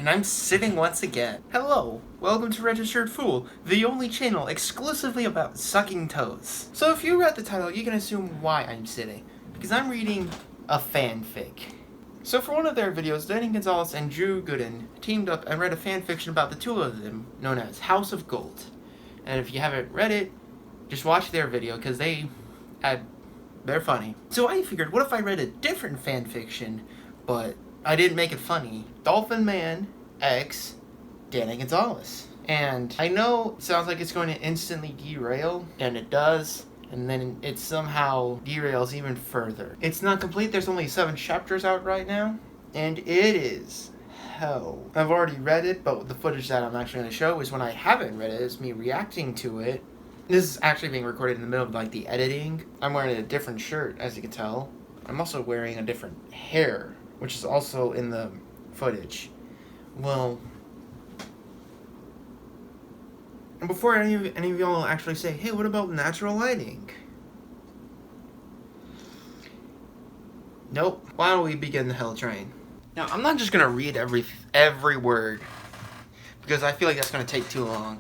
and I'm sitting once again. Hello, welcome to Registered Fool, the only channel exclusively about sucking toes. So if you read the title, you can assume why I'm sitting, because I'm reading a fanfic. So for one of their videos, Danny Gonzalez and Drew Gooden teamed up and read a fanfiction about the two of them, known as House of Gold. And if you haven't read it, just watch their video, because they're funny. So I figured, what if I read a different fanfiction, but I didn't make it funny? Dolphin Man x Danny Gonzalez. And I know it sounds like it's going to instantly derail, and it does, and then it somehow derails even further. It's not complete, there's only 7 chapters out right now, and it is hell. I've already read it, but the footage that I'm actually going to show is when I haven't read it. It's me reacting to it. This is actually being recorded in the middle of like the editing. I'm wearing a different shirt, as you can tell. I'm also wearing a different hair, which is also in the footage. Well, and before any of y'all actually say, hey, what about natural lighting? Nope. Why don't we begin the hell train? Now, I'm not just gonna read every word, because I feel like that's gonna take too long.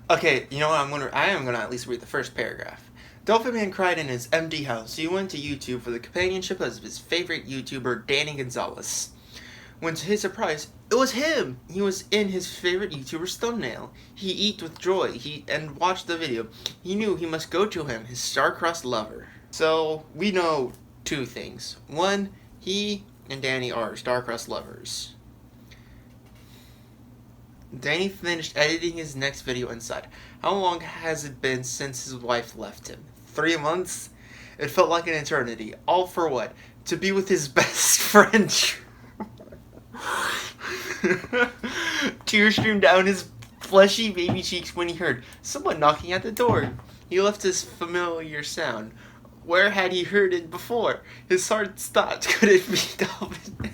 Okay, you know what? I am gonna at least read the first paragraph. Dolphin Man cried in his empty house. He went to YouTube for the companionship of his favorite YouTuber, Danny Gonzalez. When to his surprise, it was him! He was in his favorite YouTuber's thumbnail. He eat with joy and watched the video. He knew he must go to him, his star-crossed lover. So, we know 2 things. 1, he and Danny are star-crossed lovers. Danny finished editing his next video and sighed. How long has it been since his wife left him? 3 months? It felt like an eternity. All for what? To be with his best friend. Tears streamed down his fleshy baby cheeks when he heard someone knocking at the door. He left his familiar sound. Where had he heard it before? His heart stopped. Could it be Dolphin Man?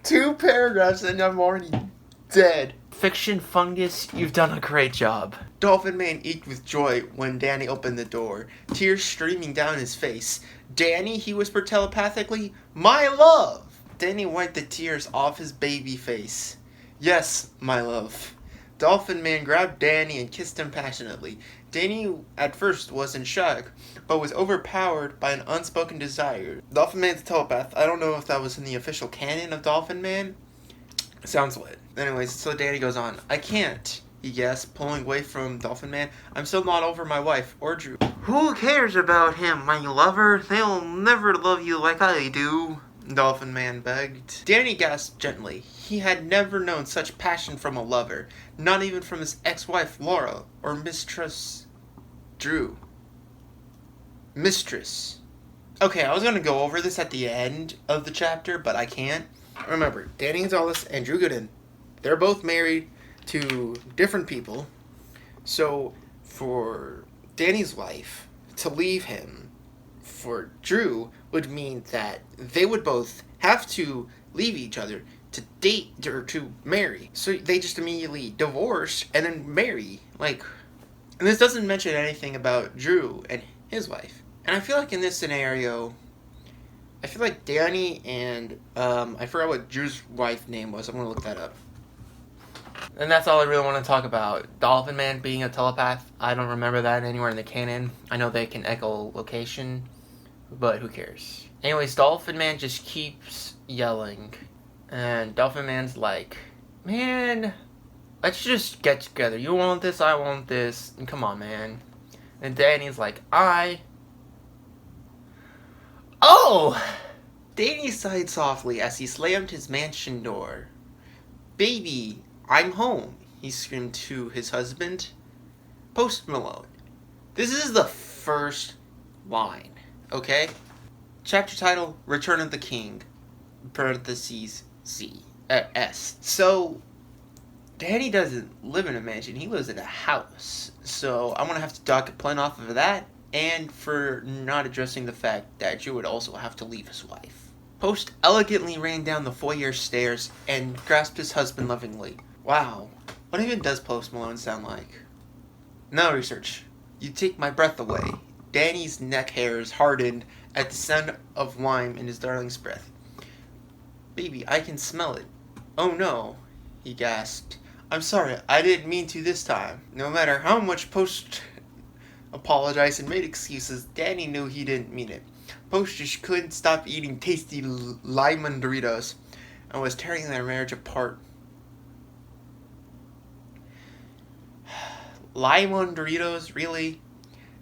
2 paragraphs and I'm already dead. Fiction fungus, you've done a great job. Dolphin Man eeked with joy when Danny opened the door, tears streaming down his face. Danny, he whispered telepathically, my love! Danny wiped the tears off his baby face. Yes, my love. Dolphin Man grabbed Danny and kissed him passionately. Danny at first was in shock, but was overpowered by an unspoken desire. Dolphin Man's a telepath. I don't know if that was in the official canon of Dolphin Man. Sounds lit. Anyways, so Danny goes on. I can't, he gasped, pulling away from Dolphin Man. I'm still not over my wife, or Drew. Who cares about him, my lover? They'll never love you like I do, Dolphin Man begged. Danny gasped gently. He had never known such passion from a lover, not even from his ex-wife Laura, or mistress Drew. Mistress. Okay, I was gonna go over this at the end of the chapter, but I can't. Remember, Danny Gonzalez and Drew Gooden, they're both married to different people. So, for Danny's wife to leave him for Drew would mean that they would both have to leave each other to date or to marry. So they just immediately divorce and then marry. Like, and this doesn't mention anything about Drew and his wife. And I feel like in this scenario, I feel like Danny and, I forgot what Drew's wife's name was. I'm going to look that up. And that's all I really want to talk about. Dolphin Man being a telepath. I don't remember that anywhere in the canon. I know they can echo location, but who cares? Anyways, Dolphin Man just keeps yelling. And Dolphin Man's like, man, let's just get together. You want this, I want this. And come on, man. And Danny's like, Oh! Danny sighed softly as he slammed his mansion door. Baby, I'm home, he screamed to his husband. Post Malone. This is the first line, okay? Chapter title, Return of the King, parentheses, S. So, Danny doesn't live in a mansion, he lives in a house. So, I'm gonna have to dock a plan off of that, and for not addressing the fact that Drew would also have to leave his wife. Post elegantly ran down the foyer stairs and grasped his husband lovingly. Wow, what even does Post Malone sound like? No research. You take my breath away. Danny's neck hairs hardened at the scent of lime in his darling's breath. "Baby, I can smell it." "Oh no," he gasped. "I'm sorry, I didn't mean to this time." No matter how much Post apologized and made excuses, Danny knew he didn't mean it. Post just couldn't stop eating tasty lemon Doritos and was tearing their marriage apart. Lemon Doritos, really?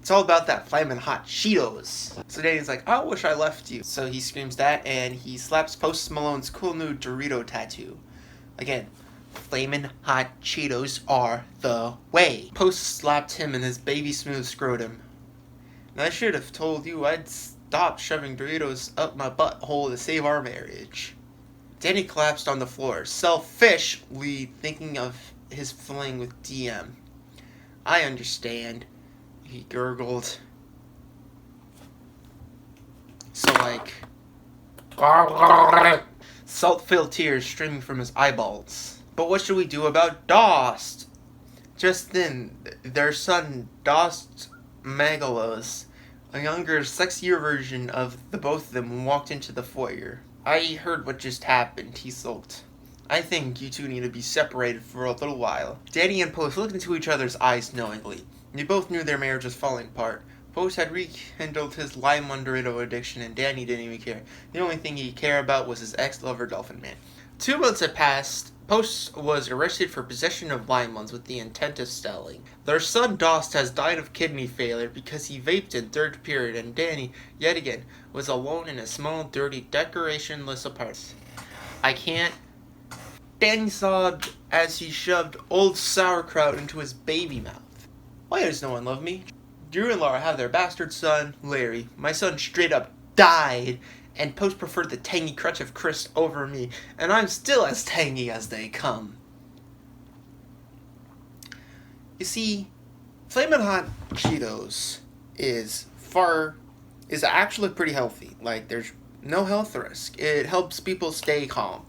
It's all about that flamin' hot Cheetos. So Danny's like, "I wish I left you." So he screams that, and he slaps Post Malone's cool new Dorito tattoo. Again, flamin' hot Cheetos are the way. Post slapped him in his baby smooth scrotum. And I should have told you I'd stop shoving Doritos up my butthole to save our marriage. Danny collapsed on the floor, selfishly thinking of his fling with DM. "I understand," he gurgled. So salt-filled tears streaming from his eyeballs. "But what should we do about Dost?" Just then, their son Dost Magalos, a younger, sexier version of the both of them, walked into the foyer. "I heard what just happened," he sulked. "I think you two need to be separated for a little while." Danny and Post looked into each other's eyes knowingly. They both knew their marriage was falling apart. Post had rekindled his lemon Dorito addiction, and Danny didn't even care. The only thing he cared about was his ex-lover, Dolphin Man. 2 months had passed. Post was arrested for possession of lemons with the intent of selling. Their son Dost has died of kidney failure because he vaped in 3rd period, and Danny, yet again, was alone in a small, dirty, decorationless apartment. "I can't..." Danny sobbed as he shoved old sauerkraut into his baby mouth. "Why does no one love me? Drew and Laura have their bastard son, Larry. My son straight up died, and Post preferred the tangy crutch of Chris over me, and I'm still as tangy as they come." You see, Flamin' Hot Cheetos is actually pretty healthy. Like, there's no health risk. It helps people stay calm.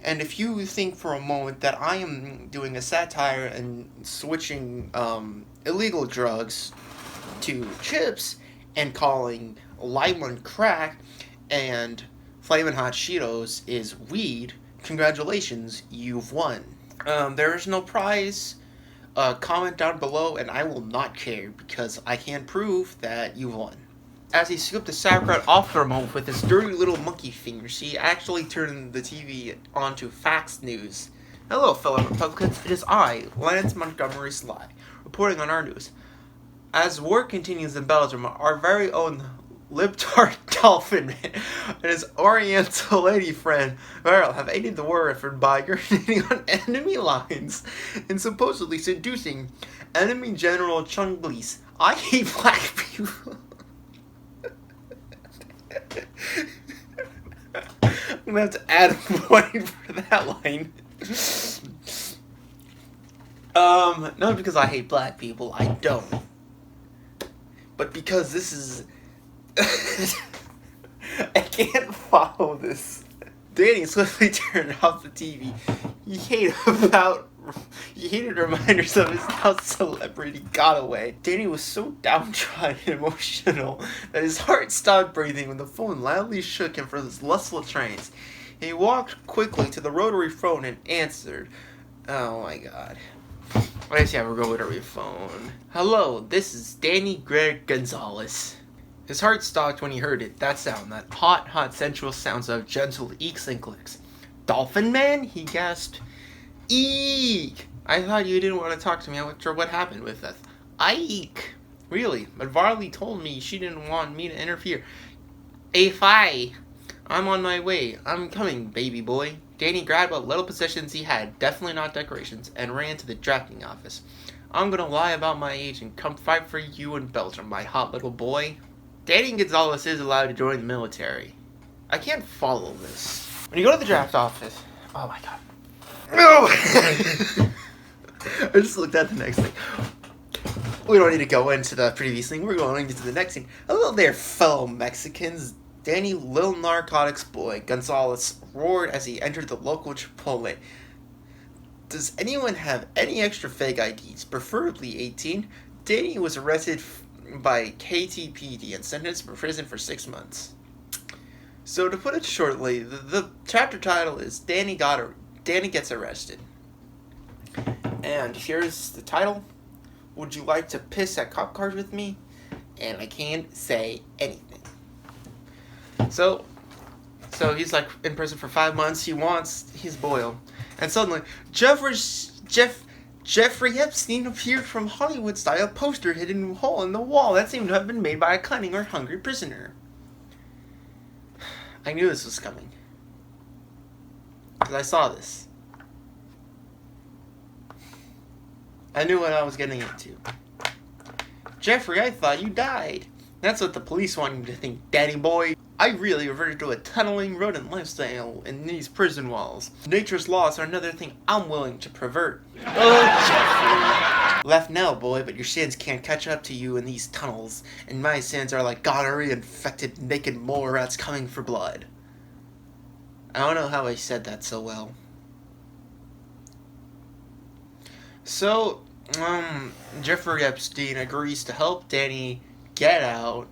And if you think for a moment that I am doing a satire and switching illegal drugs to chips and calling lemon crack and Flamin' Hot Cheetos is weed, congratulations, you've won. There is no prize. Comment down below and I will not care because I can prove that you won. As he scooped the sauerkraut off for a moment with his dirty little monkey fingers, he actually turned the TV on to Fox News. "Hello, fellow Republicans. It is I, Lance Montgomery Sly, reporting on our news. As war continues in Belgium, our very own libtard Dolphin Man and his Oriental lady friend Meryl have aided the war effort by urinating on enemy lines and supposedly seducing enemy General Chunglies. I hate black people." I'm gonna have to add a point for that line. Not because I hate black people, I don't. But because this is... I can't follow this. Danny swiftly turned off the TV. He hated reminders of his now celebrity got away. Danny was so downtrodden and emotional that his heart stopped breathing when the phone loudly shook him for his lustful trains. He walked quickly to the rotary phone and answered. Oh my god. I guess you have a rotary phone. "Hello, this is Danny Gonzalez." His heart stopped when he heard it. That sound, that hot, sensual sounds of gentle eeks and clicks. "Dolphin Man?" he gasped. "Eek! I thought you didn't want to talk to me after what happened with us." "Eek! Really, but Varley told me she didn't want me to interfere." "Fi! I'm on my way. I'm coming, baby boy." Danny grabbed what little possessions he had, definitely not decorations, and ran to the drafting office. "I'm gonna lie about my age and come fight for you in Belgium, my hot little boy." Danny Gonzalez is allowed to join the military. I can't follow this. When you go to the draft office... Oh my god. No! I just looked at the next thing. We don't need to go into the previous thing. We're going into the next thing. Hello there, fellow Mexicans. Danny Lil Narcotics Boy Gonzalez roared as he entered the local Chipotle. Does anyone have any extra fake IDs, preferably 18? Danny was arrested by KTPD and sentenced to prison for 6 months. So to put it shortly, the chapter title is Danny Gets Arrested. And here's the title. Would you like to piss at cop cars with me? And I can't say anything. So he's like in prison for 5 months. He wants his boil. And suddenly, Jeffrey Epstein appeared from Hollywood-style poster hidden in a hole in the wall that seemed to have been made by a cunning or hungry prisoner. I knew this was coming. Because I saw this. I knew what I was getting into. Jeffrey, I thought you died. That's what the police want you to think, daddy boy. I really reverted to a tunneling rodent lifestyle in these prison walls. Nature's laws are another thing I'm willing to pervert. Oh, Jeffrey. Left now, boy, but your sins can't catch up to you in these tunnels. And my sins are like gonorrhea-infected naked mole rats coming for blood. I don't know how I said that so well. So, Jeffrey Epstein agrees to help Danny get out,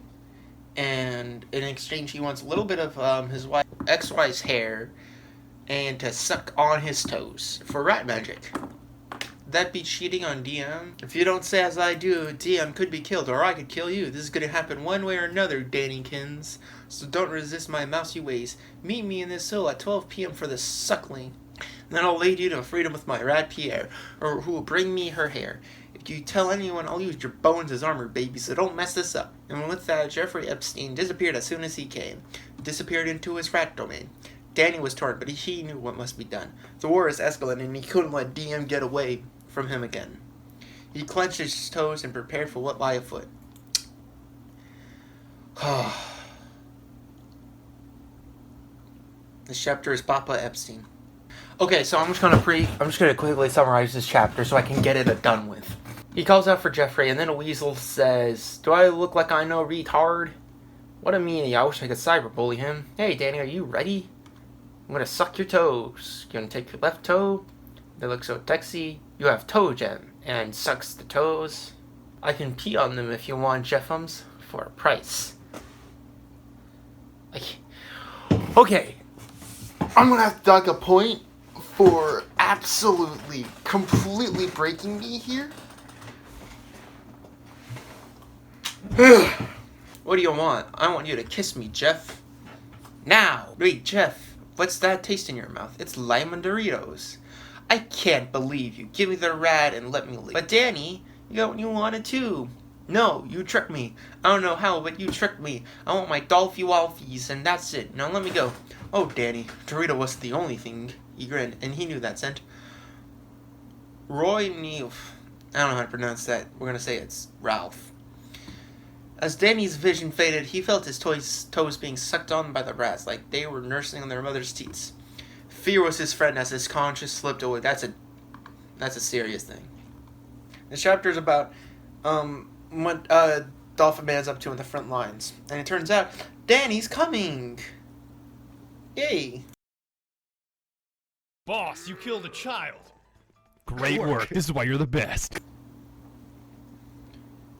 and in exchange he wants a little bit of his ex-wife's hair and to suck on his toes for rat magic. That be cheating on DM? If you don't say as I do, DM could be killed, or I could kill you. This is gonna happen one way or another, Dannykins. So don't resist my mousy ways. Meet me in this cell at 12 p.m. for the suckling. Then I'll lead you to freedom with my rat Pierre, or who will bring me her hair. If you tell anyone, I'll use your bones as armor, baby, so don't mess this up. And with that, Jeffrey Epstein disappeared as soon as he came. Disappeared into his rat domain. Danny was torn, but he knew what must be done. The war is escalating, and he couldn't let DM get away from him again. He clenched his toes and prepared for what lay afoot. This chapter is Papa Epstein. Okay, so I'm just gonna quickly summarize this chapter so I can get it done with. He calls out for Jeffrey, and then a weasel says, "Do I look like I know retard? What a meanie, I wish I could cyberbully him. Hey Danny, are you ready? I'm gonna suck your toes. You gonna take your left toe? They look so sexy. You have toe gem, and sucks the toes. I can pee on them if you want, Jeffums, for a price." Okay, I'm gonna have to dog a point for absolutely, completely breaking me here. What do you want? I want you to kiss me, Jeff. Now! Wait, Jeff, what's that taste in your mouth? It's lime and Doritos. I can't believe you. Give me the rat and let me leave. But Danny, you got what you wanted too. No, you tricked me. I don't know how, but you tricked me. I want my Dolphy Walfies, and that's it. Now let me go. Oh, Danny, Dorito wasn't the only thing. He grinned, and he knew that scent. Roy Neal. I don't know how to pronounce that. We're gonna say it's Ralph. As Danny's vision faded, he felt his toes being sucked on by the rats, like they were nursing on their mother's teats. Fear was his friend as his conscience slipped away. That's a serious thing. The chapter is about what Dolphin Man's up to in the front lines, and it turns out Danny's coming. Yay! Boss, you killed a child. Great work. This is why you're the best.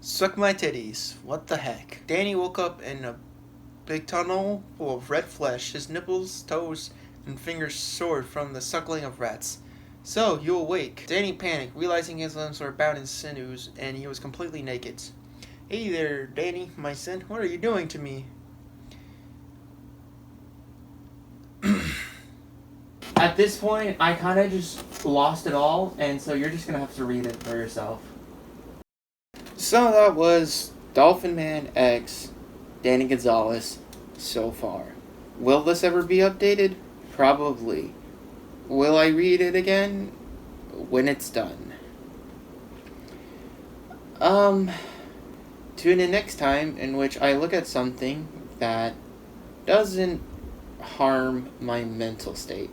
Suck my titties. What the heck? Danny woke up in a big tunnel full of red flesh. His nipples, toes, and fingers sore from the suckling of rats. So, you awake. Danny panicked, realizing his limbs were bound in sinews, and he was completely naked. Hey there, Danny, my son. What are you doing to me? At this point, I kind of just lost it all, and so you're just going to have to read it for yourself. So that was Dolphin Man X, Danny Gonzalez, so far. Will this ever be updated? Probably. Will I read it again? When it's done. Tune in next time, in which I look at something that doesn't harm my mental state.